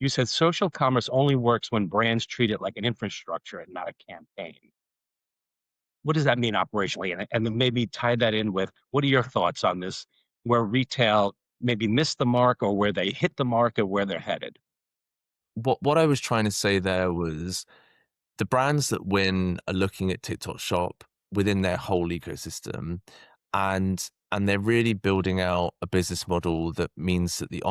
You said social commerce only works when brands treat it like an infrastructure and not a campaign. What does that mean operationally? And then maybe tie that in with what are your thoughts on this, where retail maybe missed the mark or where they hit the mark or where they're headed? What I was trying to say there was the brands that win are looking at TikTok Shop within their whole ecosystem, and they're really building out a business model that means that the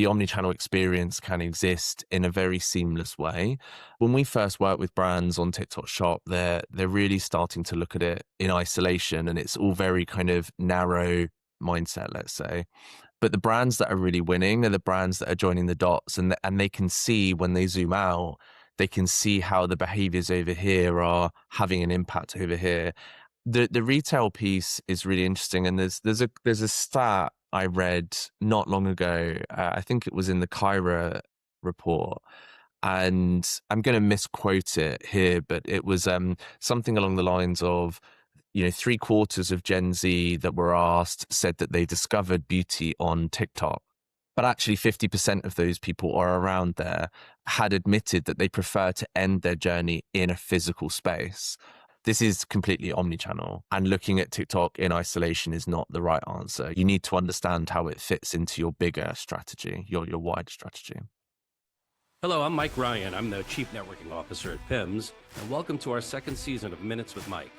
omni-channel experience can exist in a very seamless way. When we first work with brands on TikTok Shop, they're really starting to look at it in isolation, and it's all very kind of narrow mindset, let's say. But the brands that are really winning are the brands that are joining the dots, and they can see when they zoom out, they can see how the behaviors over here are having an impact over here. The retail piece is really interesting, and there's a stat I read not long ago. I think it was in the Kyra report, and I'm going to misquote it here, but it was something along the lines of, three quarters of Gen Z that were asked said that they discovered beauty on TikTok. But actually, 50% of those people are around there had admitted that they prefer to end their journey in a physical space. This is completely omnichannel, and looking at TikTok in isolation is not the right answer. You need to understand how it fits into your bigger strategy, your wider strategy. Hello, I'm Mike Ryan. I'm the Chief Networking Officer at PIMS, and welcome to our second season of Minutes with Mike.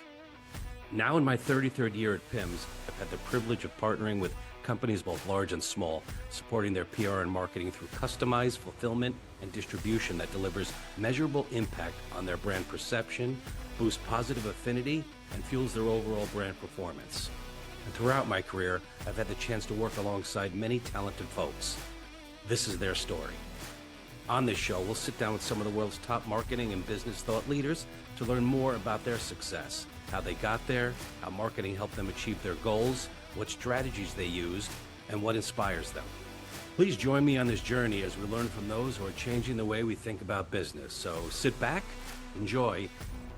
Now in my 33rd year at PIMS, I've had the privilege of partnering with companies both large and small, supporting their PR and marketing through customized fulfillment and distribution that delivers measurable impact on their brand perception, boosts positive affinity, and fuels their overall brand performance. And throughout my career, I've had the chance to work alongside many talented folks. This is their story. On this show, we'll sit down with some of the world's top marketing and business thought leaders to learn more about their success, how they got there, how marketing helped them achieve their goals, what strategies they used, and what inspires them. Please join me on this journey as we learn from those who are changing the way we think about business. So sit back, enjoy.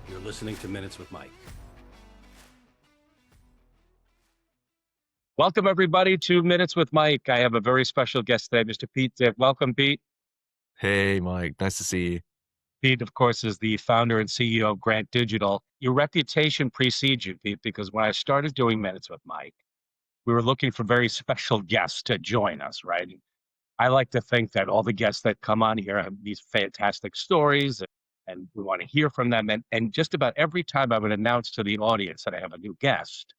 You're listening to Minutes with Mike. Welcome, everybody, to Minutes with Mike. I have a very special guest today, Mr. Pete Ziff. Welcome, Pete. Hey, Mike, nice to see you. Pete, of course, is the founder and CEO of Grant Digital. Your reputation precedes you, Pete, because when I started doing Minutes with Mike, we were looking for very special guests to join us, right? I like to think that all the guests that come on here have these fantastic stories, and we want to hear from them. And just about every time I would announce to the audience that I have a new guest,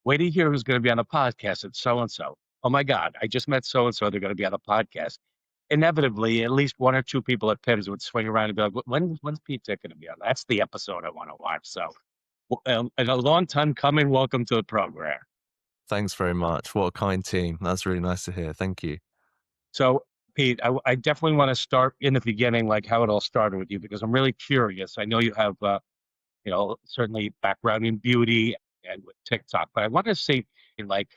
wait to hear who's going to be on the podcast. It's so and so. Oh my God, I just met so and so. They're going to be on the podcast. Inevitably, at least one or two people at PIMS would swing around and be like, when's Pete Tick going to be on? That's the episode I want to watch. So, and a long time coming, welcome to the program. Thanks very much. What a kind team. That's really nice to hear. Thank you. So, Pete, I definitely want to start in the beginning, like how it all started with you, because I'm really curious. I know you have, certainly background in beauty and with TikTok, but I want to see, like,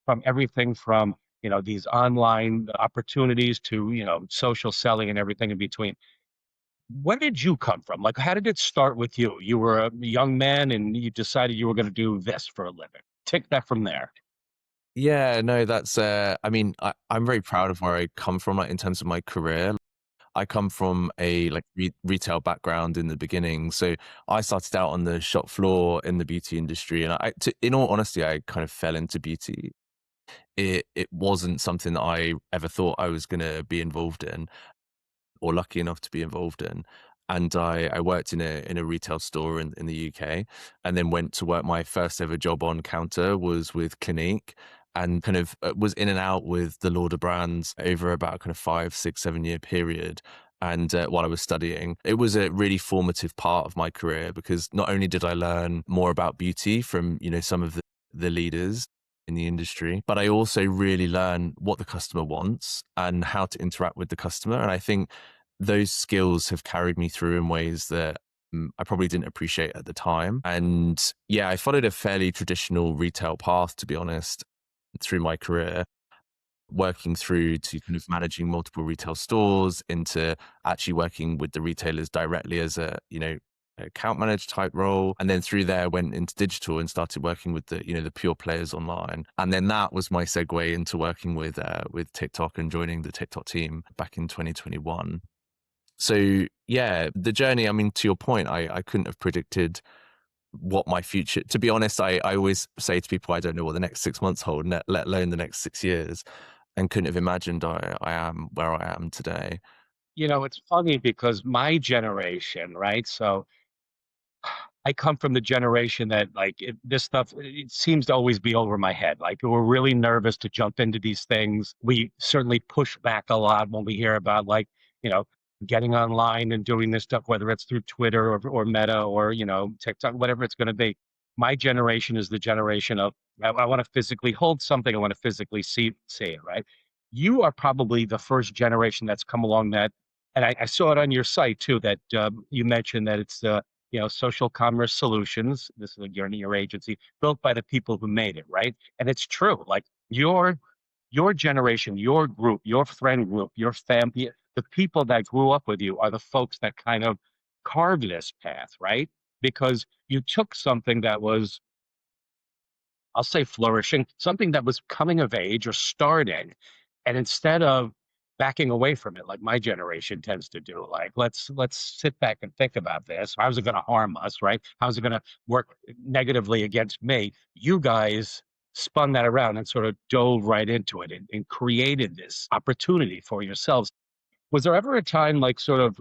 from everything from, these online opportunities to, social selling and everything in between. Where did you come from? Like, how did it start with you? You were a young man and you decided you were going to do this for a living. Take that from there. Yeah, no, that's, I'm very proud of where I come from, like, in terms of my career. I come from a like retail background in the beginning, so I started out on the shop floor in the beauty industry, and in all honesty, I kind of fell into beauty. It wasn't something that I ever thought I was going to be involved in, or lucky enough to be involved in. And I worked in a retail store in the UK, and then went to work. My first ever job on counter was with Clinique, and kind of was in and out with the Lauder brands over about kind of 5, 6, 7 year period. And while I was studying, it was a really formative part of my career, because not only did I learn more about beauty from some of the leaders in the industry, but I also really learned what the customer wants and how to interact with the customer. And I think those skills have carried me through in ways that I probably didn't appreciate at the time. And yeah, I followed a fairly traditional retail path, to be honest, through my career, working through to kind of managing multiple retail stores into actually working with the retailers directly as a, account manager type role, and then through there went into digital and started working with the pure players online. And then that was my segue into working with TikTok and joining the TikTok team back in 2021. So yeah, the journey, I mean, to your point, I couldn't have predicted what my future, to be honest. I always say to people, I don't know what the next 6 months hold, let alone the next 6 years, and couldn't have imagined I am where I am today. It's funny because my generation, right? So I come from the generation that this stuff, it seems to always be over my head. Like we're really nervous to jump into these things. We certainly push back a lot when we hear about you know, getting online and doing this stuff, whether it's through Twitter or Meta or, TikTok, whatever it's going to be. My generation is the generation of, I want to physically hold something. I want to physically see it, right? You are probably the first generation that's come along that, and I saw it on your site too, that you mentioned that it's social commerce solutions. This is your agency built by the people who made it, right? And it's true. Like your generation, your group, your friend group, your family, the people that grew up with you are the folks that kind of carved this path, right? Because you took something that was, I'll say flourishing, something that was coming of age or starting. And instead of backing away from it, like my generation tends to do, like let's sit back and think about this. How's it going to harm us, right? How's it going to work negatively against me? You guys spun that around and sort of dove right into it and created this opportunity for yourselves. Was there ever a time like sort of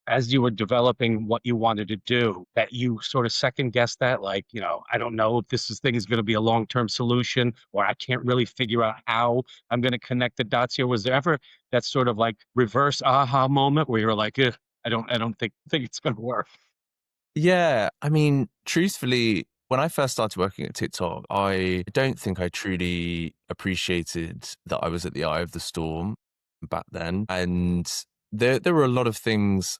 as you were developing what you wanted to do that you sort of second guessed that, like, I don't know if thing is going to be a long-term solution, or I can't really figure out how I'm going to connect the dots here? Was there ever that sort of like reverse aha moment where you're like, I don't think it's going to work? Yeah, I mean, truthfully, when I first started working at TikTok, I don't think I truly appreciated that I was at the eye of the storm back then. And there were a lot of things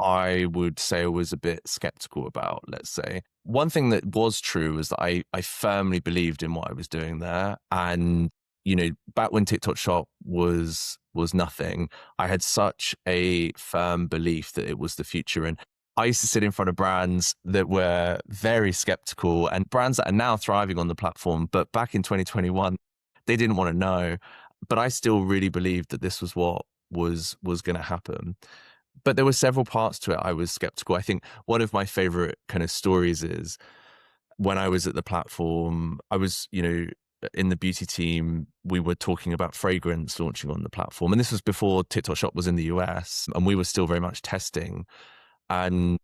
I would say I was a bit skeptical about, let's say. One thing that was true was that I firmly believed in what I was doing there. And, back when TikTok Shop was nothing, I had such a firm belief that it was the future. And I used to sit in front of brands that were very skeptical and brands that are now thriving on the platform. But back in 2021, they didn't want to know. But I still really believed that this was what was going to happen. But there were several parts to it I was skeptical. I think one of my favorite kind of stories is when I was at the platform, I was, in the beauty team, we were talking about fragrance launching on the platform. And this was before TikTok Shop was in the US, and we were still very much testing. And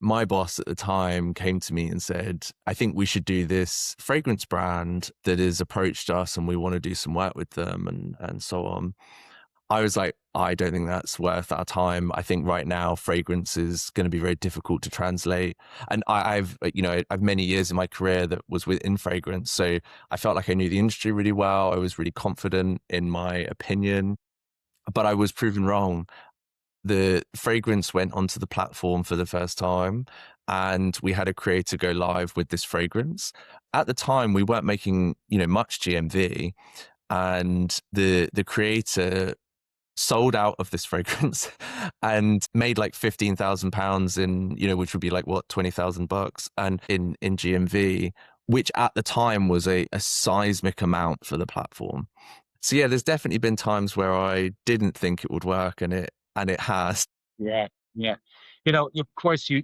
my boss at the time came to me and said, I think we should do this fragrance brand that has approached us and we want to do some work with them and so on. I was like, I don't think that's worth our time. I think right now fragrance is going to be very difficult to translate. And I've many years in my career that was within fragrance. So I felt like I knew the industry really well. I was really confident in my opinion, but I was proven wrong. The fragrance went onto the platform for the first time and we had a creator go live with this fragrance. At the time, we weren't making, much GMV, and the creator sold out of this fragrance and made like £15,000 in, which would be like what, $20,000 and in GMV, which at the time was a seismic amount for the platform. So yeah, there's definitely been times where I didn't think it would work and it has. Yeah, yeah. Of course, you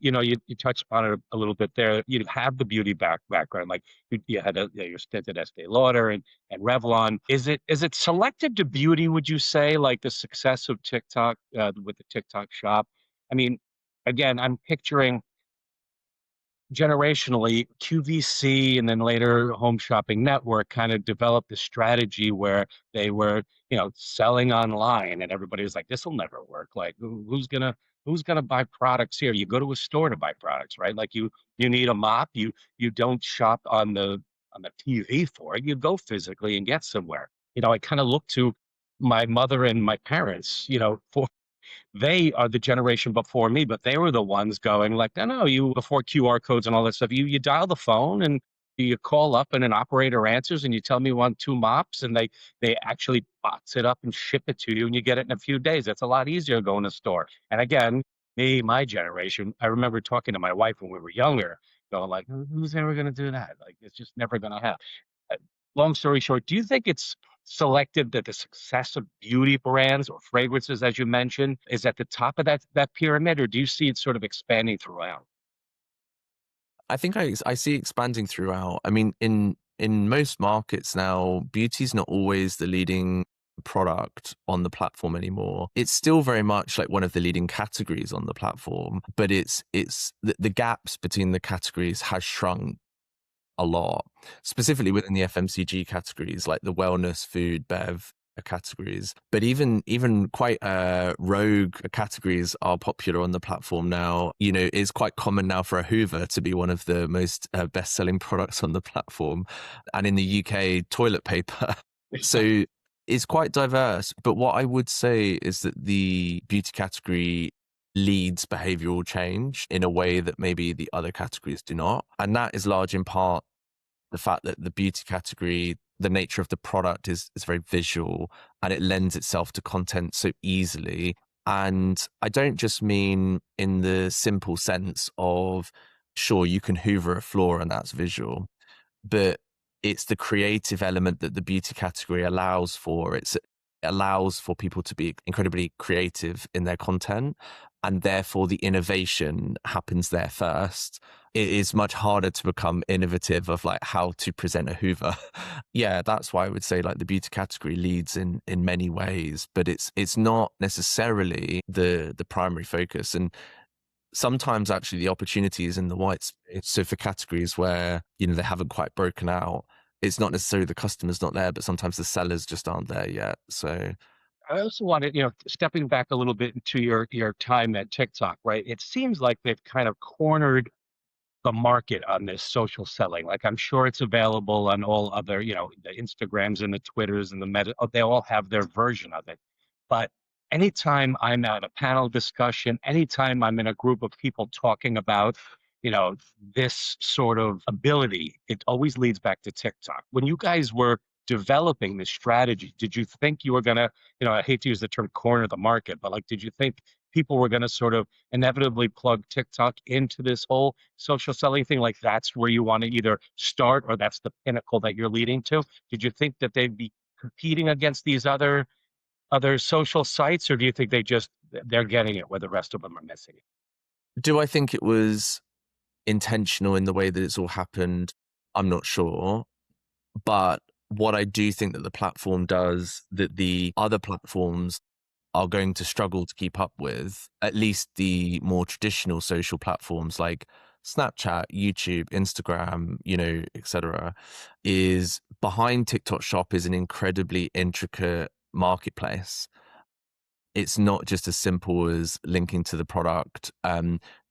touched on it a little bit there. You have the beauty background, like you had your stint at Estee Lauder and Revlon. Is it selective to beauty? Would you say, like the success of TikTok with the TikTok Shop? I mean, again, I'm picturing generationally, QVC and then later Home Shopping Network kind of developed a strategy where they were, selling online, and everybody was like, "This will never work. Like, who's gonna buy products here? You go to a store to buy products, right? Like, you need a mop. You don't shop on the TV for it. You go physically and get somewhere. I kind of look to my mother and my parents, for they are the generation before me, but they were the ones going like, no, you before QR codes and all that stuff. You dial the phone and you call up and an operator answers and you tell me you want 2 mops and they actually box it up and ship it to you and you get it in a few days. That's a lot easier going to store. And again, me, my generation, I remember talking to my wife when we were younger, going like, Who's ever going to do that? Like, it's just never going to happen." Uh, Long story short, do you think it's selective that the success of beauty brands or fragrances, as you mentioned, is at the top of that pyramid, or do you see it sort of expanding throughout? I think I see expanding throughout. I mean, in most markets now, beauty's not always the leading product on the platform anymore. It's still very much like one of the leading categories on the platform, but it's the gaps between the categories has shrunk a lot, specifically within the FMCG categories, like the wellness, food, bev categories. But even quite rogue categories are popular on the platform now. You know, it's quite common now for a Hoover to be one of the most best-selling products on the platform, and in the UK, toilet paper. So it's quite diverse. But what I would say is that the beauty category leads behavioral change in a way that maybe the other categories do not. And that is large in part the fact that the beauty category, the nature of the product is very visual and it lends itself to content so easily. And I don't just mean in the simple sense of, sure, you can hoover a floor and that's visual, but it's the creative element that the beauty category allows for. It allows for people to be incredibly creative in their content, and therefore the innovation happens there first. It is much harder to become innovative of like how to present a Hoover. Yeah, that's why I would say like the beauty category leads in many ways, but it's not necessarily the primary focus. And sometimes actually the opportunity is in the white space. So for categories where, you know, they haven't quite broken out, it's not necessarily the customer's not there, but sometimes the sellers just aren't there yet. So I also wanted, stepping back a little bit into your time at TikTok, right? It seems like they've kind of cornered the market on this social selling. Like I'm sure it's available on all other, the Instagrams and the Twitters and the Meta. They all have their version of it. But anytime I'm at a panel discussion, anytime I'm in a group of people talking about, this sort of ability, it always leads back to TikTok. When you guys were developing this strategy, did you think you were gonna, I hate to use the term corner the market, but like, did you think people were gonna sort of inevitably plug TikTok into this whole social selling thing? Like that's where you want to either start or that's the pinnacle that you're leading to? Did you think that they'd be competing against these other social sites, or do you think they're getting it where the rest of them are missing it? do I think it was intentional in the way that it's all happened? I'm not sure. But what I do think that the platform does that the other platforms are going to struggle to keep up with, at least the more traditional social platforms like Snapchat, YouTube, Instagram, etc., is behind TikTok Shop is an incredibly intricate marketplace. It's not just as simple as linking to the product.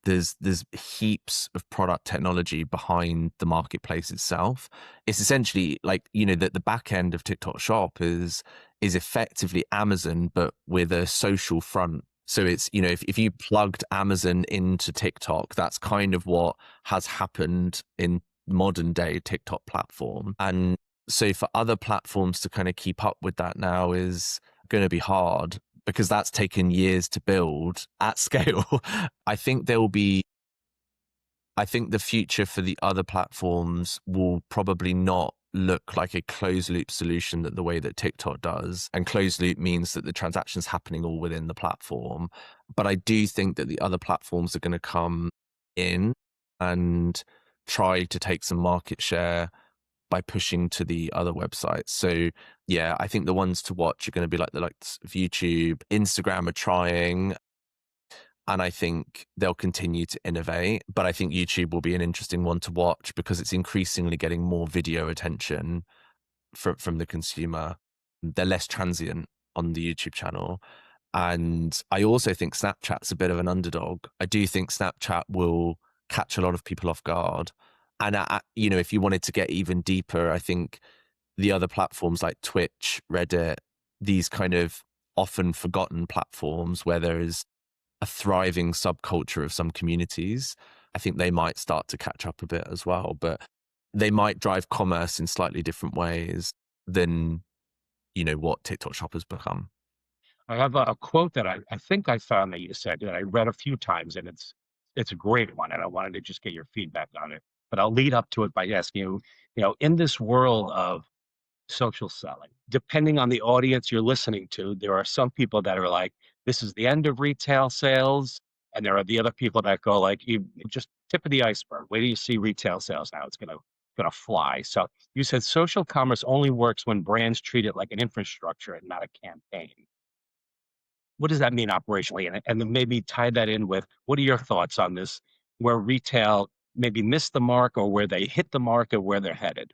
There's heaps of product technology behind the marketplace itself. It's essentially like, that the back end of TikTok Shop is effectively Amazon, but with a social front. So it's, if you plugged Amazon into TikTok, that's kind of what has happened in modern day TikTok platform. And so for other platforms to kind of keep up with that now is going to be hard because that's taken years to build at scale. I think there will be, I think the future for the other platforms will probably not look like a closed loop solution that the way that TikTok does. And closed loop means that the transaction's happening all within the platform. But I do think that the other platforms are going to come in and try to take some market share by pushing to the other websites. So yeah, I think the ones to watch are going to be like the likes of YouTube, Instagram are trying, and I think they'll continue to innovate. But I think YouTube will be an interesting one to watch because it's increasingly getting more video attention from the consumer. They're less transient on the YouTube channel. And I also think Snapchat's a bit of an underdog. I do think Snapchat will catch a lot of people off guard. And, if you wanted to get even deeper, I think the other platforms like Twitch, Reddit, these kind of often forgotten platforms where there is a thriving subculture of some communities, I think they might start to catch up a bit as well. But they might drive commerce in slightly different ways than, what TikTok Shop has become. I have a quote that I think I found that you said that I read a few times, and it's a great one, and I wanted to just get your feedback on it. But I'll lead up to it by asking you, in this world of social selling, depending on the audience you're listening to, there are some people that are like, "This is the end of retail sales," and there are the other people that go like, "You just tip of the iceberg. Wait till you see retail sales now; it's gonna fly." So you said social commerce only works when brands treat it like an infrastructure and not a campaign. What does that mean operationally? And then maybe tie that in with what are your thoughts on this, where retail maybe missed the mark or where they hit the mark or where they're headed?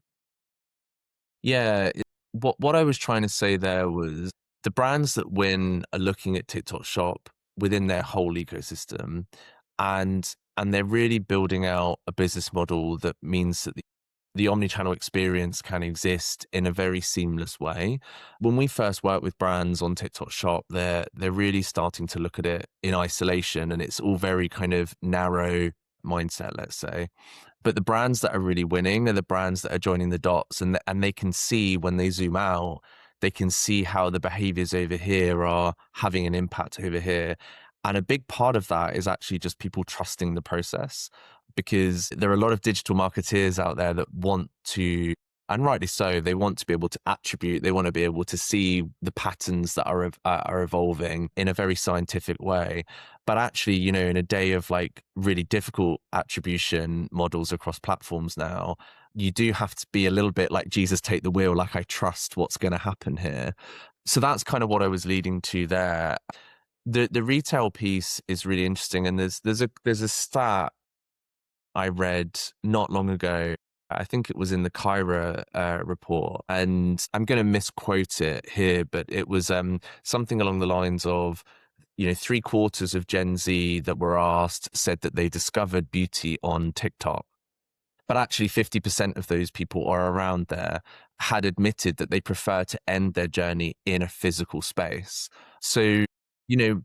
Yeah, what I was trying to say there was the brands that win are looking at TikTok Shop within their whole ecosystem, and they're really building out a business model that means that the omnichannel experience can exist in a very seamless way. When we first work with brands on TikTok Shop, they're really starting to look at it in isolation, and it's all very kind of narrow mindset, let's say. But the brands that are really winning are the brands that are joining the dots, and they can see when they zoom out, they can see how the behaviors over here are having an impact over here. And a big part of that is actually just people trusting the process, because there are a lot of digital marketeers out there that want to, and rightly so, they want to be able to attribute, they want to be able to see the patterns that are evolving in a very scientific way. But actually, in a day of like really difficult attribution models across platforms now, you do have to be a little bit like Jesus take the wheel, like I trust what's going to happen here. So that's kind of what I was leading to there. The retail piece is really interesting, and there's a stat I read not long ago. I think it was in the Kyra report, and I'm going to misquote it here, but it was something along the lines of, three quarters of Gen Z that were asked said that they discovered beauty on TikTok. But actually, 50% of those people are around there had admitted that they prefer to end their journey in a physical space. So, you know,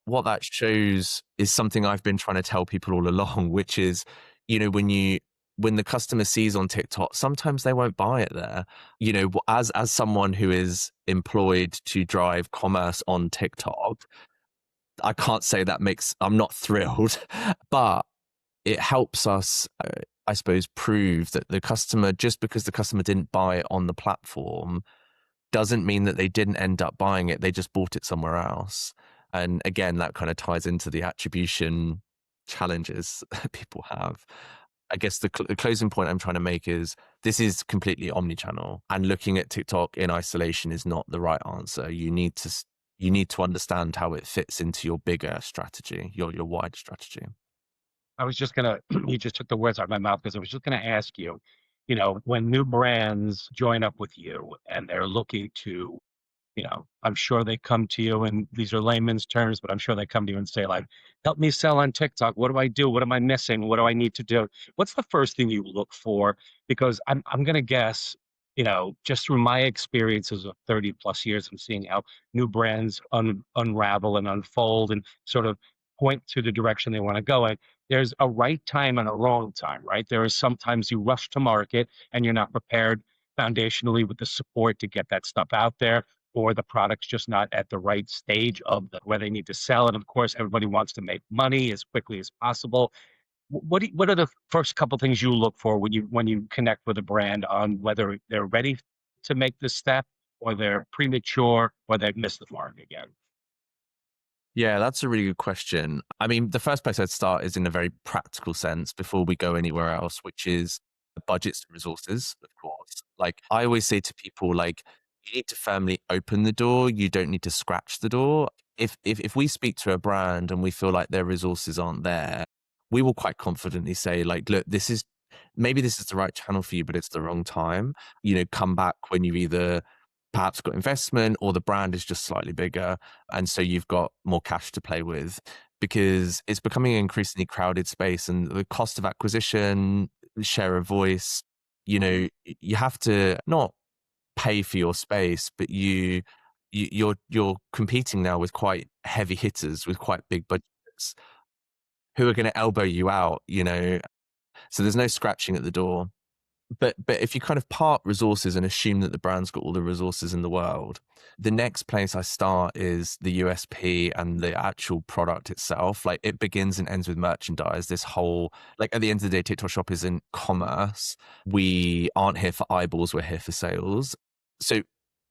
what that shows is something I've been trying to tell people all along, which is, when the customer sees on TikTok, sometimes they won't buy it there. As someone who is employed to drive commerce on TikTok, I can't say I'm not thrilled, but it helps us, I suppose, prove that the customer, just because the customer didn't buy it on the platform, doesn't mean that they didn't end up buying it. They just bought it somewhere else. And again, that kind of ties into the attribution challenges that people have. I guess the closing point I'm trying to make is this is completely omnichannel, and looking at TikTok in isolation is not the right answer. You need to understand how it fits into your bigger strategy, your wider strategy. I was just gonna, you just took the words out of my mouth because I was just gonna ask you, when new brands join up with you and they're looking to, I'm sure they come to you, and these are layman's terms, but I'm sure they come to you and say, like, help me sell on TikTok. What do I do? What am I missing? What do I need to do? What's the first thing you look for? Because I'm gonna guess, just through my experiences of 30 plus years, I'm seeing how new brands unravel and unfold and sort of point to the direction they want to go. And there's a right time and a wrong time, right? There is sometimes you rush to market and you're not prepared foundationally with the support to get that stuff out there, or the product's just not at the right stage of where they need to sell it. Of course, everybody wants to make money as quickly as possible. What are the first couple things you look for when you connect with a brand on whether they're ready to make this step, or they're premature, or they've missed the mark again? Yeah, that's a really good question. I mean, the first place I'd start is in a very practical sense before we go anywhere else, which is budgets and resources, of course. Like I always say to people, like, you need to firmly open the door. You don't need to scratch the door. If we speak to a brand and we feel like their resources aren't there, we will quite confidently say, like, look, maybe this is the right channel for you, but it's the wrong time. Come back when you've either perhaps got investment or the brand is just slightly bigger, and so you've got more cash to play with, because it's becoming an increasingly crowded space, and the cost of acquisition, share of voice, you have to not pay for your space, but you're competing now with quite heavy hitters with quite big budgets who are going to elbow you out, so there's no scratching at the door. but if you kind of part resources and assume that the brand's got all the resources in the world, the next place I start is the USP and the actual product itself. Like, it begins and ends with merchandise. This whole, like, at the end of the day, TikTok Shop is in commerce. We aren't here for eyeballs, we're here for sales. So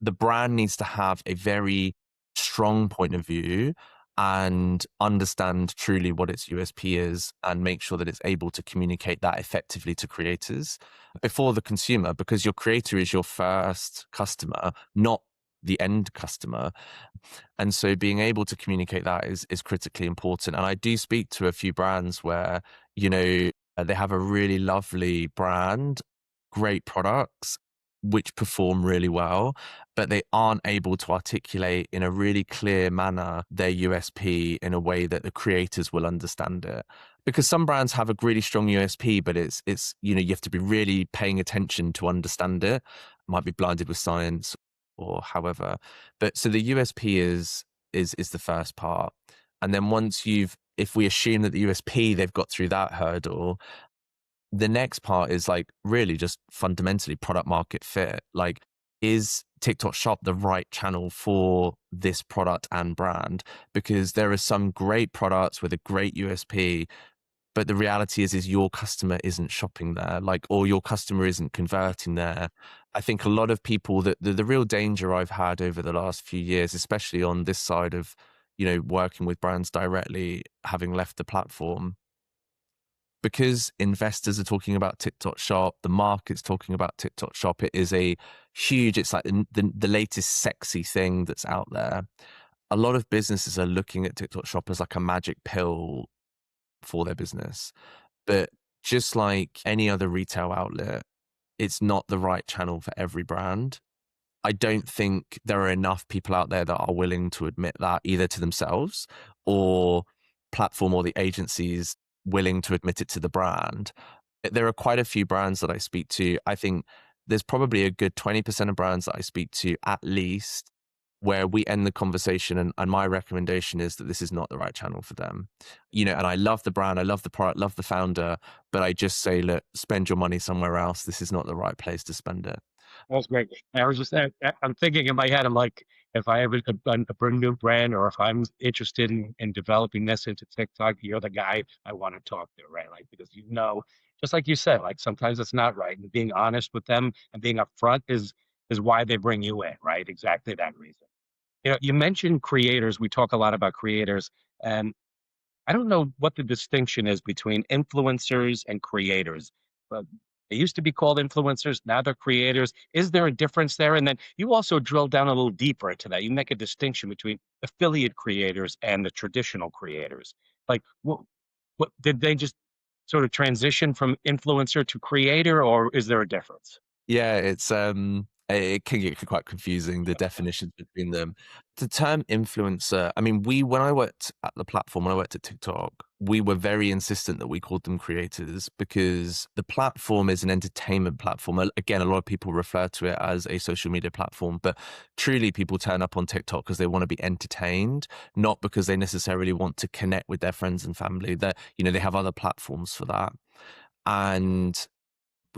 the brand needs to have a very strong point of view and understand truly what its USP is, and make sure that it's able to communicate that effectively to creators before the consumer, because your creator is your first customer, not the end customer. And so being able to communicate that is critically important. And I do speak to a few brands where, they have a really lovely brand, great products, which perform really well, but they aren't able to articulate in a really clear manner their USP in a way that the creators will understand it. Because some brands have a really strong USP, but it's you have to be really paying attention to understand it. Might be blinded with science or however. But so the USP is the first part. And then if we assume that the USP, they've got through that hurdle, the next part is like really just fundamentally product market fit. Like, is TikTok Shop the right channel for this product and brand? Because there are some great products with a great USP, but the reality is your customer isn't shopping there, or your customer isn't converting there. I think a lot of people, that the real danger I've had over the last few years, especially on this side of, working with brands directly, having left the platform, because investors are talking about TikTok Shop, the market's talking about TikTok Shop. It is it's like the latest sexy thing that's out there. A lot of businesses are looking at TikTok Shop as like a magic pill for their business. But just like any other retail outlet, it's not the right channel for every brand. I don't think there are enough people out there that are willing to admit that, either to themselves or platform or the agencies willing to admit it to the brand. There are quite a few brands that I speak to. I think there's probably a good 20% of brands that I speak to at least where we end the conversation and my recommendation is that this is not the right channel for them. And I love the brand, I love the product, love the founder, but I just say, look, spend your money somewhere else. This is not the right place to spend it. That's great. I was just, I'm thinking in my head, I'm like, if I have a new brand, or if I'm interested in developing this into TikTok, you're the guy I want to talk to, right? Like, because just like you said, like sometimes it's not right. And being honest with them and being upfront is why they bring you in, right? Exactly that reason. You mentioned creators. We talk a lot about creators, and I don't know what the distinction is between influencers and creators, but they used to be called influencers. Now they're creators. Is there a difference there? And then you also drill down a little deeper into that. You make a distinction between affiliate creators and the traditional creators. Like, what did they just sort of transition from influencer to creator, or is there a difference? Yeah, it can get quite confusing, the definitions between them. The term influencer, I mean, when I worked at the platform, when I worked at TikTok, we were very insistent that we called them creators because the platform is an entertainment platform. Again, a lot of people refer to it as a social media platform, but truly people turn up on TikTok because they want to be entertained, not because they necessarily want to connect with their friends and family. They have other platforms for that. And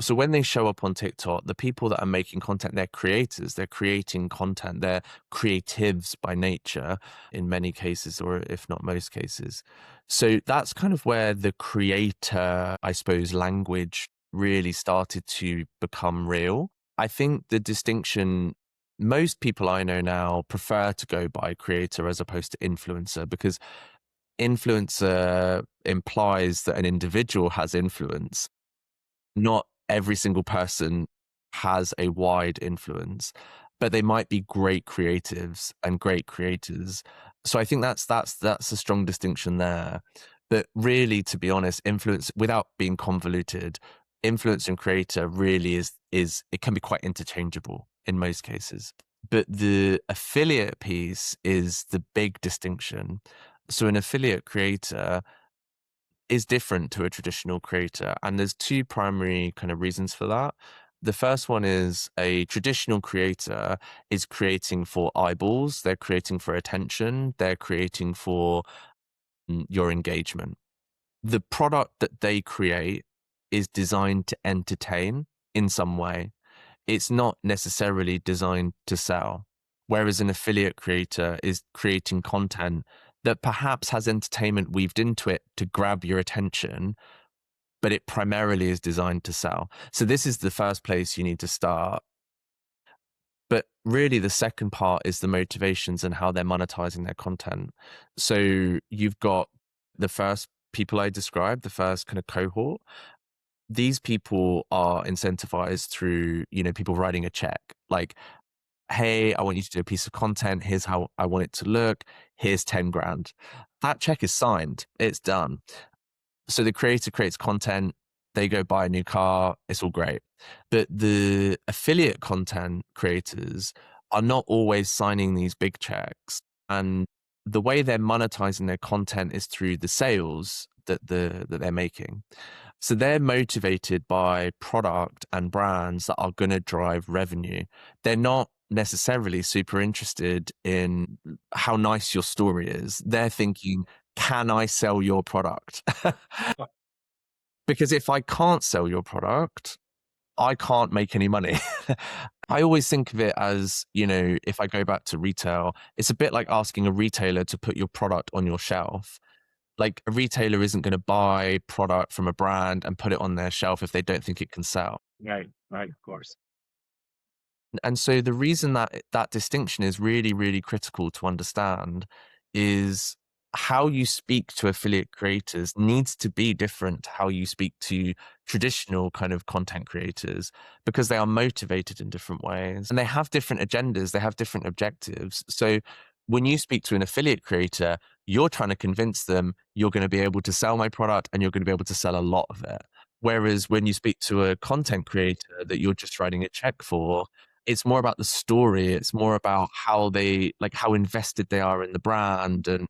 so when they show up on TikTok, the people that are making content, they're creators, they're creating content, they're creatives by nature in many cases, or if not most cases. So that's kind of where the creator, I suppose, language really started to become real. I think the distinction, most people I know now prefer to go by creator as opposed to influencer, because influencer implies that an individual has influence. Not every single person has a wide influence, but they might be great creatives and great creators. So I think that's a strong distinction there. But really, to be honest, influence, without being convoluted, influence and creator really is it can be quite interchangeable in most cases. But the affiliate piece is the big distinction. So an affiliate creator is different to a traditional creator. And there's two primary kind of reasons for that. The first one is a traditional creator is creating for eyeballs, they're creating for attention, they're creating for your engagement. The product that they create is designed to entertain. in some way. It's not necessarily designed to sell. Whereas an affiliate creator is creating content that perhaps has entertainment weaved into it to grab your attention, but it primarily is designed to sell. So this is the first place you need to start. But really, the second part is the motivations and how they're monetizing their content. So you've got the first people I described, the first kind of cohort. These people are incentivized through, people writing a check. Like, hey, I want you to do a piece of content. Here's how I want it to look. Here's 10 grand. That check is signed. It's done. So the creator creates content, they go buy a new car, it's all great. But the affiliate content creators are not always signing these big checks. And the way they're monetizing their content is through the sales that they're making. So they're motivated by product and brands that are going to drive revenue. They're not necessarily super interested in how nice your story is. They're thinking, can I sell your product? Because if I can't sell your product, I can't make any money. I always think of it as, if I go back to retail, it's a bit like asking a retailer to put your product on your shelf. Like, a retailer isn't going to buy product from a brand and put it on their shelf if they don't think it can sell. Right, of course. And so the reason that distinction is really, really critical to understand is how you speak to affiliate creators needs to be different to how you speak to traditional kind of content creators, because they are motivated in different ways and they have different agendas, they have different objectives. So when you speak to an affiliate creator, you're trying to convince them you're going to be able to sell my product and you're going to be able to sell a lot of it. Whereas when you speak to a content creator that you're just writing a check for, it's more about the story. It's more about how invested they are in the brand. And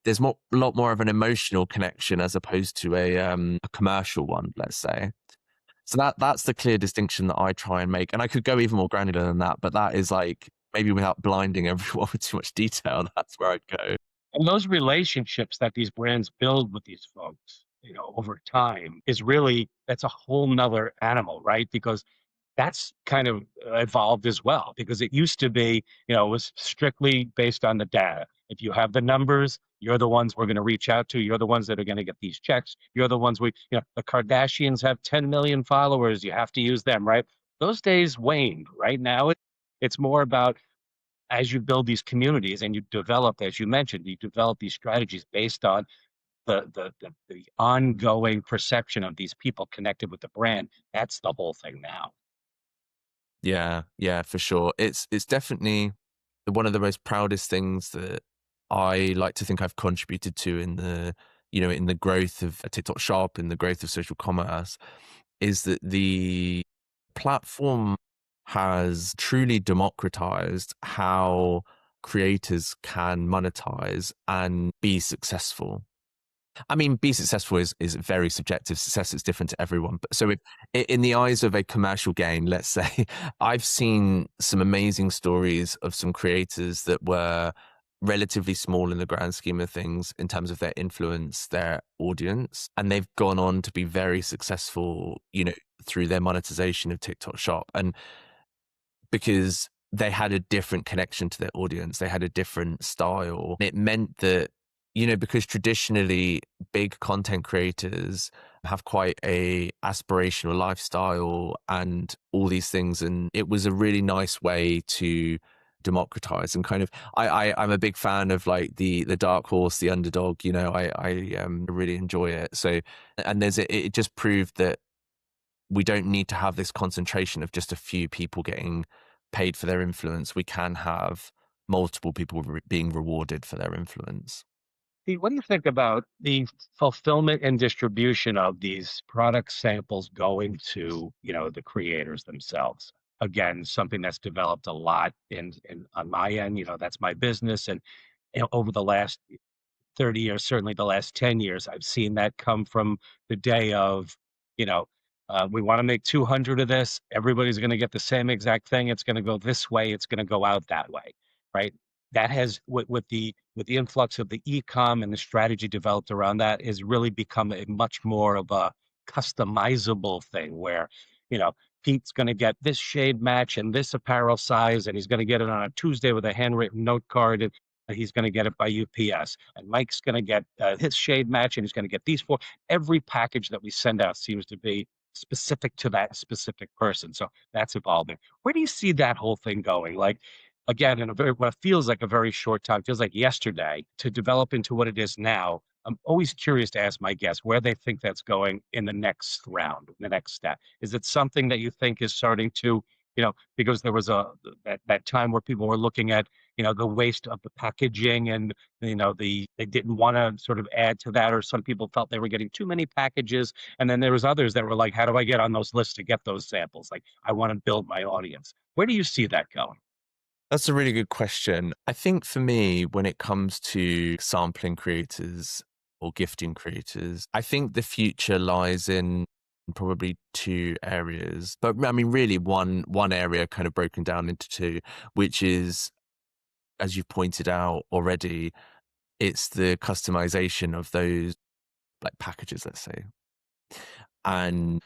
there's a lot more of an emotional connection as opposed to a commercial one, let's say. So that's the clear distinction that I try and make. And I could go even more granular than that, but that is like, maybe without blinding everyone with too much detail, that's where I'd go. And those relationships that these brands build with these folks, over time that's a whole nother animal, right? Because that's kind of evolved as well, because it used to be, it was strictly based on the data. If you have the numbers, you're the ones we're going to reach out to. You're the ones that are going to get these checks. You're the ones the Kardashians have 10 million followers. You have to use them, right? Those days waned. Right now, it's more about, as you build these communities and you develop, as you mentioned, you develop these strategies based on the ongoing perception of these people connected with the brand. That's the whole thing now. Yeah, for sure. It's definitely one of the most proudest things that I like to think I've contributed to in the growth of TikTok Shop, in the growth of social commerce, is that the platform has truly democratized how creators can monetize and be successful. I mean, be successful is very subjective. Success is different to everyone. But so in the eyes of a commercial gain, let's say, I've seen some amazing stories of some creators that were relatively small in the grand scheme of things in terms of their influence, their audience, and they've gone on to be very successful, through their monetization of TikTok Shop. And because they had a different connection to their audience, they had a different style. It meant that, because traditionally big content creators have quite a aspirational lifestyle and all these things. And it was a really nice way to democratize and kind of, I'm a big fan of like the dark horse, the underdog, I really enjoy it. So, and it just proved that we don't need to have this concentration of just a few people getting paid for their influence. We can have multiple people being rewarded for their influence. What do you think about the fulfillment and distribution of these product samples going to, the creators themselves? Again, something that's developed a lot in on my end. That's my business, and over the last 30 years, certainly the last 10 years, I've seen that come from the day of, you know, we want to make 200 of this. Everybody's going to get the same exact thing. It's going to go this way. It's going to go out that way, right? That has, with the influx of the e-com and the strategy developed around that, has really become a much more of a customizable thing where, you know, Pete's going to get this shade match and this apparel size, and he's going to get it on a Tuesday with a handwritten note card, and he's going to get it by UPS. And Mike's going to get his shade match, and he's going to get these four. Every package that we send out seems to be specific to that specific person. So that's evolving. Where do you see that whole thing going? Like, again, in a very, what feels like a very short time, feels like yesterday, to develop into what it is now. I'm always curious to ask my guests where they think that's going in the next round, the next step. Is it something that you think is starting to, because there was that time where people were looking at, the waste of the packaging, and, they didn't want to sort of add to that, or some people felt they were getting too many packages. And then there was others that were like, how do I get on those lists to get those samples? Like, I want to build my audience. Where do you see that going? That's a really good question. I think for me, when it comes to sampling creators or gifting creators, I think the future lies in probably two areas. But I mean, really one area kind of broken down into two, which is, as you've pointed out already, it's the customization of those like packages, let's say. And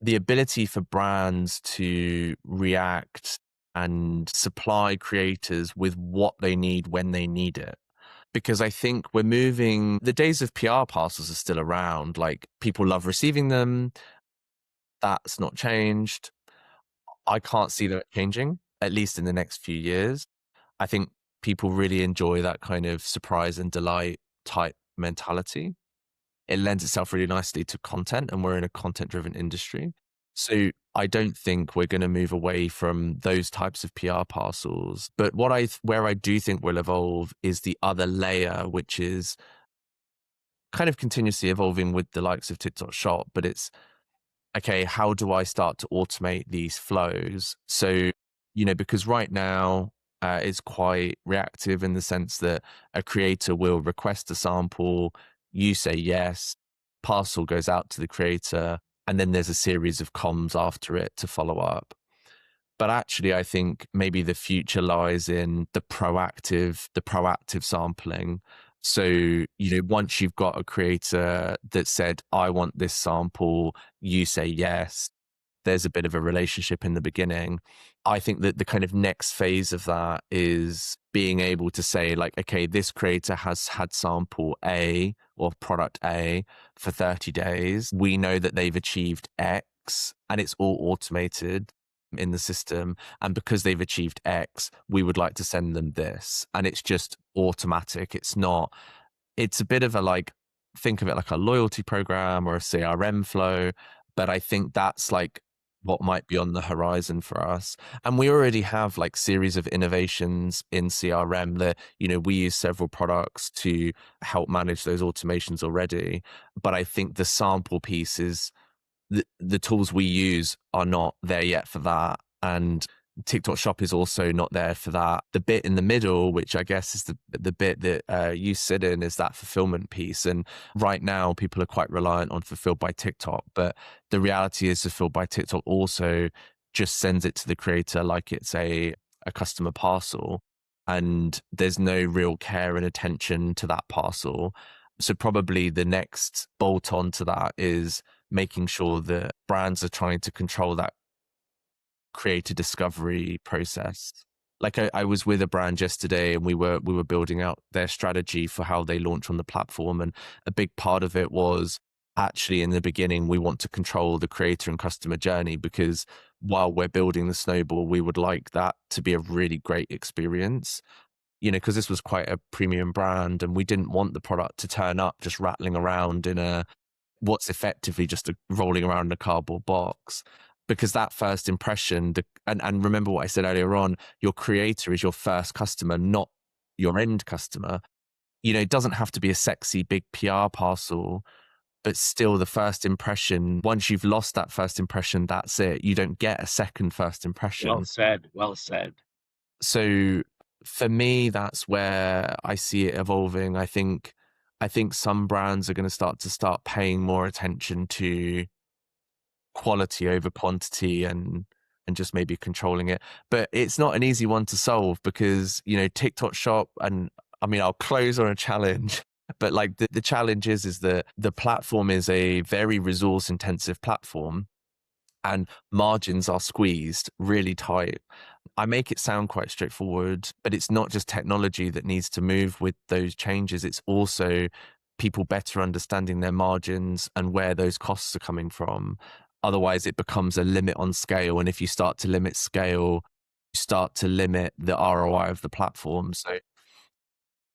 the ability for brands to react and supply creators with what they need when they need it. Because I think we're moving, the days of PR parcels are still around. Like, people love receiving them. That's not changed. I can't see that changing, at least in the next few years. I think people really enjoy that kind of surprise and delight type mentality. It lends itself really nicely to content, and we're in a content driven industry. So I don't think we're going to move away from those types of PR parcels. But where I do think will evolve is the other layer, which is kind of continuously evolving with the likes of TikTok Shop. But it's, okay, how do I start to automate these flows? So, because right now it's quite reactive in the sense that a creator will request a sample, you say yes, parcel goes out to the creator, and then there's a series of comms after it to follow up. But actually, I think maybe the future lies in the proactive sampling. So, once you've got a creator that said, I want this sample, you say yes, there's a bit of a relationship in the beginning. I think that the kind of next phase of that is being able to say, like, okay, this creator has had sample A or product A for 30 days. We know that they've achieved X, and it's all automated in the system. And because they've achieved X, we would like to send them this. And it's just automatic. It's a bit of think of it like a loyalty program or a CRM flow. But I think that's like what might be on the horizon for us. And we already have like series of innovations in CRM that, we use several products to help manage those automations already. But I think the sample piece is the tools we use are not there yet for that. And TikTok Shop is also not there for that. The bit in the middle, which I guess is the bit that you sit in, is that fulfillment piece. And right now, people are quite reliant on Fulfilled by TikTok. But the reality is, Fulfilled by TikTok also just sends it to the creator like it's a customer parcel. And there's no real care and attention to that parcel. So probably the next bolt on to that is making sure that brands are trying to control that creator discovery process. Like I was with a brand yesterday, and we were building out their strategy for how they launch on the platform. And a big part of it was actually, in the beginning, we want to control the creator and customer journey, because while we're building the snowball, we would like that to be a really great experience. Because this was quite a premium brand, and we didn't want the product to turn up just rattling around in what's effectively just rolling around in a cardboard box. Because that first impression, and remember what I said earlier on, your creator is your first customer, not your end customer. It doesn't have to be a sexy big PR parcel, but still the first impression, once you've lost that first impression, that's it. You don't get a second first impression. Well said. Well said. So for me, that's where I see it evolving. I think some brands are going to start paying more attention to quality over quantity, and just maybe controlling it. But it's not an easy one to solve, because TikTok Shop, and I mean, I'll close on a challenge, but like the challenge is that the platform is a very resource intensive platform, and margins are squeezed really tight. I make it sound quite straightforward, but it's not just technology that needs to move with those changes. It's also people better understanding their margins and where those costs are coming from. Otherwise, it becomes a limit on scale. And if you start to limit scale, you start to limit the ROI of the platform. So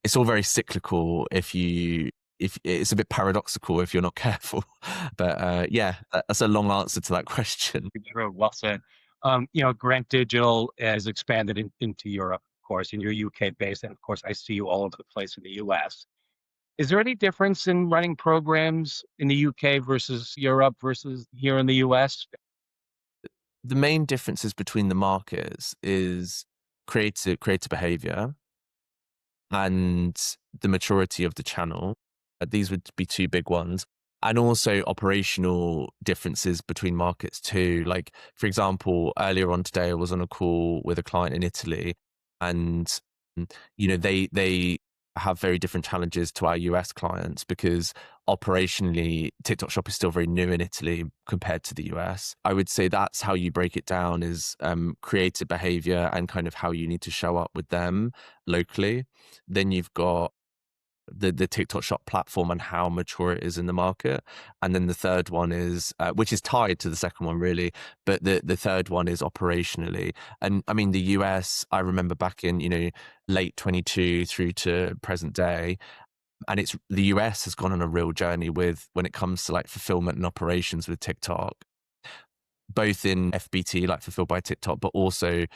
it's all very cyclical if it's a bit paradoxical if you're not careful. But yeah, that's a long answer to that question. True, well said. Grant Digital has expanded into Europe, of course, and you're UK based, and of course, I see you all over the place in the US. Is there any difference in running programs in the UK versus Europe versus here in the US? The main differences between the markets is creator behavior and the maturity of the channel. These would be two big ones. And also operational differences between markets too. Like, for example, earlier on today, I was on a call with a client in Italy, and they have very different challenges to our US clients because operationally TikTok Shop is still very new in Italy compared to the US. I would say that's how you break it down is creative behavior and kind of how you need to show up with them locally. Then you've got the TikTok Shop platform and how mature it is in the market. And then the third one is, which is tied to the second one really, but the third one is operationally. And I mean, the US, I remember back in, late 22 through to present day, and it's the US has gone on a real journey with when it comes to like fulfillment and operations with TikTok, both in FBT, like fulfilled by TikTok, but also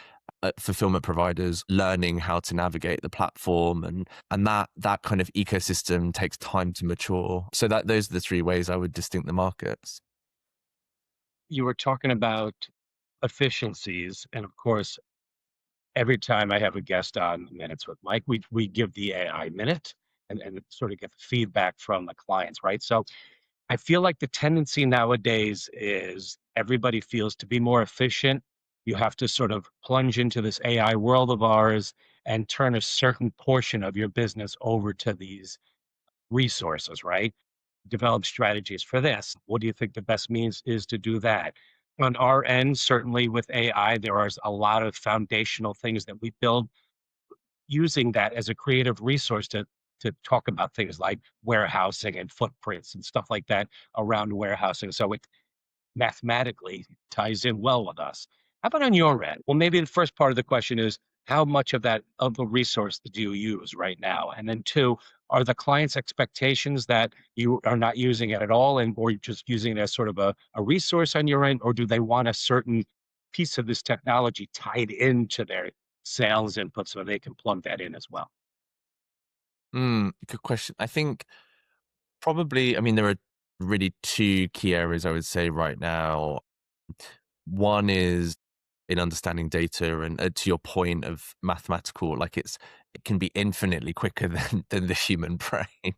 fulfillment providers learning how to navigate the platform, and that kind of ecosystem takes time to mature. So that those are the three ways I would distinct the markets. You were talking about efficiencies, and of course, every time I have a guest on Minutes with Mike, we give the AI minute and sort of get the feedback from the clients, right? So I feel like the tendency nowadays is everybody feels to be more efficient. You have to sort of plunge into this AI world of ours and turn a certain portion of your business over to these resources, right? Develop strategies for this. What do you think the best means is to do that? On our end, certainly with AI, there are a lot of foundational things that we build using that as a creative resource to talk about things like warehousing and footprints and stuff like that around warehousing. So it mathematically ties in well with us. How about on your end? Well, maybe the first part of the question is how much of that of the resource do you use right now? And then two, are the client's expectations that you are not using it at all and or you're just using it as sort of a resource on your end, or do they want a certain piece of this technology tied into their sales input so they can plug that in as well? Good question. I think probably, I mean, there are really two key areas I would say right now. One is in understanding data, and to your point of mathematical, like it can be infinitely quicker than the human brain.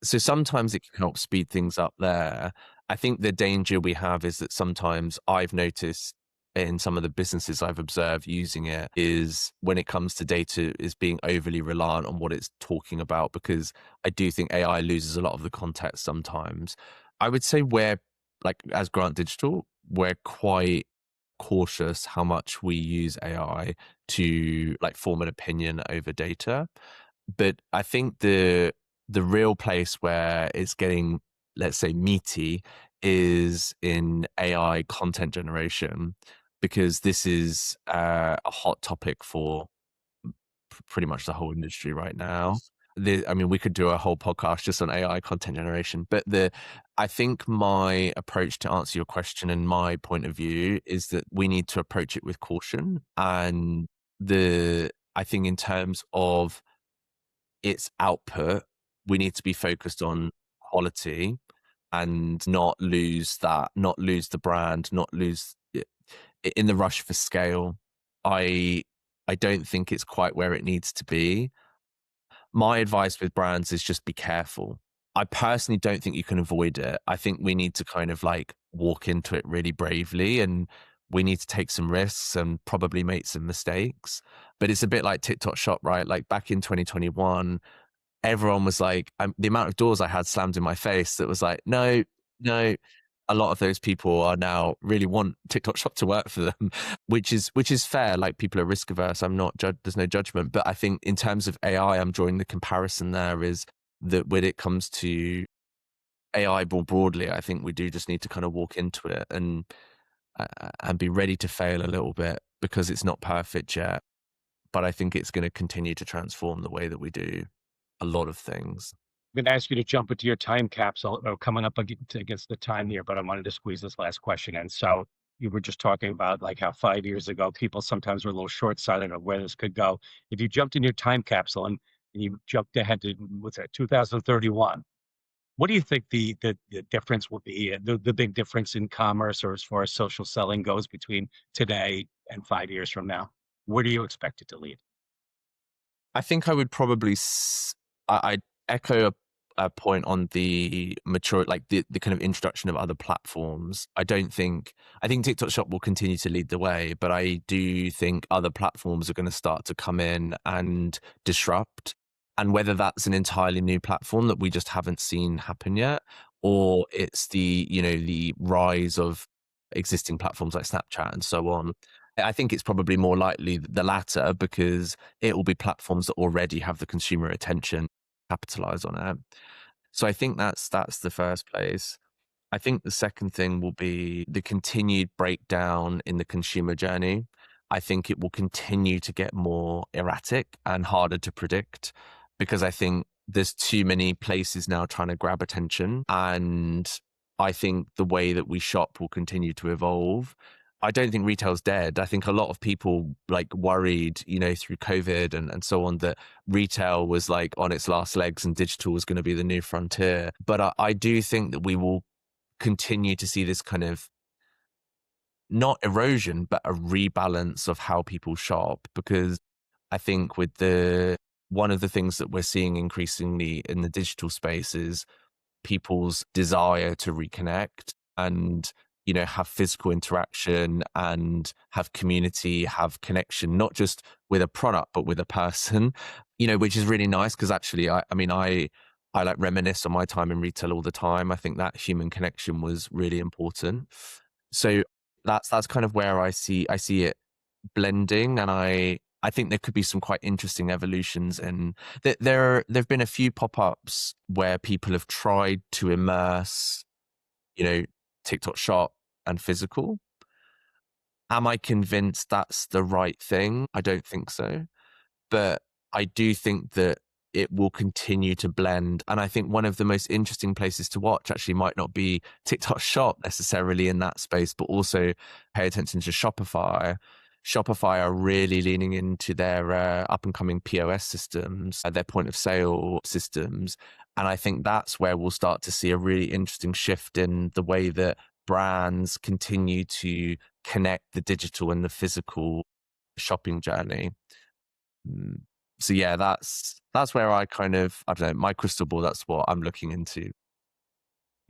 So sometimes it can help speed things up there. I think the danger we have is that sometimes I've noticed in some of the businesses I've observed using it is when it comes to data is being overly reliant on what it's talking about, because I do think AI loses a lot of the context sometimes. I would say we're like, as Grant Digital, we're quite cautious how much we use AI to like form an opinion over data. But I think the real place where it's getting, let's say, meaty is in AI content generation, because this is a hot topic for pretty much the whole industry right now. I mean, we could do a whole podcast just on AI content generation, but I think my approach to answer your question and my point of view is that we need to approach it with caution. And I think in terms of its output, we need to be focused on quality and not lose the brand, not lose it in the rush for scale. I I don't think it's quite where it needs to be. My advice with brands is just be careful. I personally don't think you can avoid it. I think we need to kind of like walk into it really bravely, and we need to take some risks and probably make some mistakes. But it's a bit like TikTok Shop, right? Like back in 2021, everyone was like, the amount of doors I had slammed in my face that was like, no, no. a lot of those people are now really want TikTok Shop to work for them, which is fair. Like, people are risk averse. I'm not there's no judgment, but I think in terms of AI, I'm drawing the comparison there is that when it comes to AI more broadly, I think we do just need to kind of walk into it and be ready to fail a little bit, because it's not perfect yet. But I think it's going to continue to transform the way that we do a lot of things. I'm going to ask you to jump into your time capsule. We're coming up against the time here, but I wanted to squeeze this last question in. So you were just talking about like how 5 years ago, people sometimes were a little short-sighted of where this could go. If you jumped in your time capsule and you jumped ahead to, what's that, 2031, what do you think the difference will be, the big difference in commerce or as far as social selling goes between today and 5 years from now? Where do you expect it to lead? I think I would probably, I'd echo a point on the mature, like the kind of introduction of other platforms. I think TikTok Shop will continue to lead the way, but I do think other platforms are going to start to come in and disrupt. And whether that's an entirely new platform that we just haven't seen happen yet, or it's the rise of existing platforms like Snapchat and so on. I think it's probably more likely the latter, because it will be platforms that already have the consumer attention, capitalize on it. So I think that's the first place. I think the second thing will be the continued breakdown in the consumer journey. I think it will continue to get more erratic and harder to predict, because I think there's too many places now trying to grab attention. And I think the way that we shop will continue to evolve. I don't think retail's dead. I think a lot of people like worried, through COVID and so on, that retail was like on its last legs and digital was going to be the new frontier. But I do think that we will continue to see this kind of, not erosion, but a rebalance of how people shop. Because I think one of the things that we're seeing increasingly in the digital space is people's desire to reconnect and have physical interaction and have community, have connection, not just with a product but with a person, which is really nice. Because actually I like reminisce on my time in retail all the time. I think that human connection was really important. So that's kind of where I see it blending. And I think there could be some quite interesting evolutions. And there've been a few pop-ups where people have tried to immerse, TikTok Shop and physical. Am I convinced that's the right thing? I don't think so. But I do think that it will continue to blend. And I think one of the most interesting places to watch actually might not be TikTok Shop necessarily in that space, but also pay attention to Shopify. Shopify are really leaning into their up and coming POS systems, their point of sale systems. And I think that's where we'll start to see a really interesting shift in the way that brands continue to connect the digital and the physical shopping journey. So yeah, that's where I don't know, my crystal ball, that's what I'm looking into.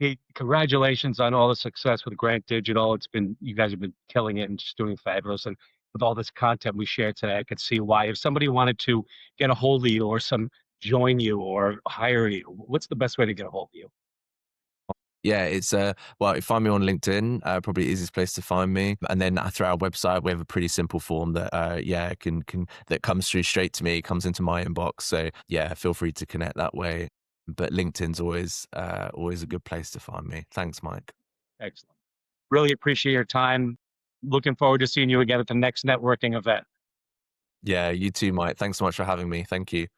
Hey, congratulations on all the success with Grant Digital. You guys have been killing it and just doing fabulous. And with all this content we shared today, I could see why. If somebody wanted to get a hold of you or join you or hire you, what's the best way to get a hold of you? Yeah, it's well, you find me on LinkedIn, probably the easiest place to find me. And then through our website, we have a pretty simple form that that comes through straight to me, comes into my inbox. So yeah, feel free to connect that way. But LinkedIn's always a good place to find me. Thanks, Mike. Excellent. Really appreciate your time. Looking forward to seeing you again at the next networking event. Yeah, you too, Mike. Thanks so much for having me. Thank you.